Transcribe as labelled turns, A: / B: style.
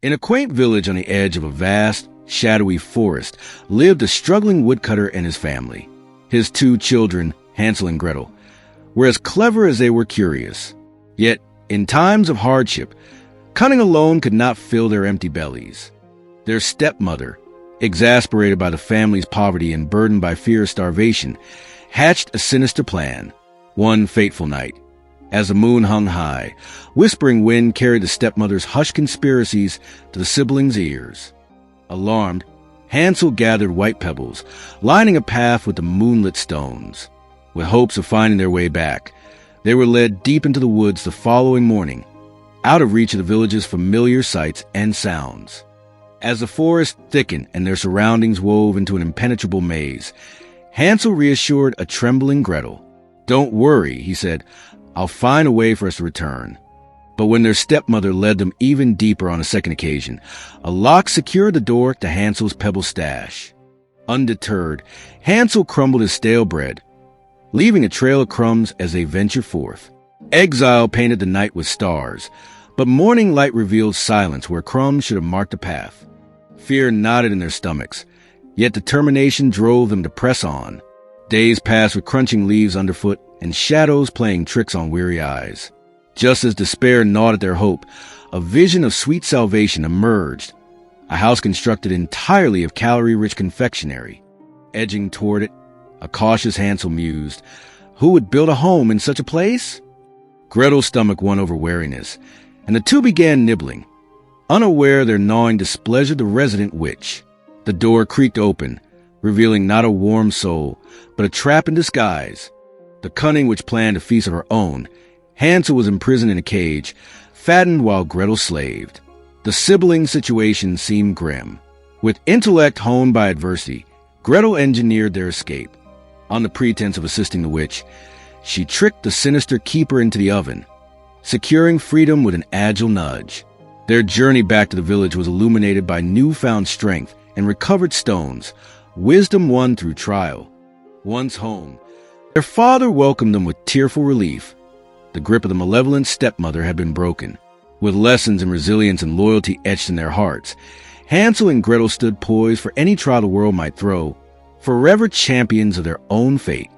A: In a quaint village on the edge of a vast, shadowy forest lived a struggling woodcutter and his family. His two children, Hansel and Gretel, were as clever as they were curious. Yet, in times of hardship, cunning alone could not fill their empty bellies. Their stepmother, exasperated by the family's poverty and burdened by fear of starvation, hatched a sinister plan. One fateful night, as the moon hung high, whispering wind carried the stepmother's hushed conspiracies to the siblings' ears. Alarmed, Hansel gathered white pebbles, lining a path with the moonlit stones. With hopes of finding their way back, they were led deep into the woods the following morning, out of reach of the village's familiar sights and sounds. As the forest thickened and their surroundings wove into an impenetrable maze, Hansel reassured a trembling Gretel. "Don't worry," he said, "I'll find a way for us to return." But when their stepmother led them even deeper on a second occasion, a lock secured the door to Hansel's pebble stash. Undeterred, Hansel crumbled his stale bread, leaving a trail of crumbs as they ventured forth. Exile painted the night with stars, but morning light revealed silence where crumbs should have marked a path. Fear knotted in their stomachs, yet determination drove them to press on. Days passed with crunching leaves underfoot and shadows playing tricks on weary eyes. Just as despair gnawed at their hope, a vision of sweet salvation emerged, a house constructed entirely of calorie-rich confectionery. Edging toward it, a cautious Hansel mused, who would build a home in such a place? Gretel's stomach won over wariness, and the two began nibbling, unaware their gnawing displeasured the resident witch. The door creaked open, revealing not a warm soul, but a trap in disguise. The cunning which planned a feast of her own, Hansel was imprisoned in a cage, fattened while Gretel slaved. The sibling situation seemed grim. With intellect honed by adversity, Gretel engineered their escape. On the pretense of assisting the witch, she tricked the sinister keeper into the oven, securing freedom with an agile nudge. Their journey back to the village was illuminated by newfound strength and recovered stones, wisdom won through trial. Once home, their father welcomed them with tearful relief. The grip of the malevolent stepmother had been broken. With lessons in resilience and loyalty etched in their hearts, Hansel and Gretel stood poised for any trial the world might throw, forever champions of their own fate.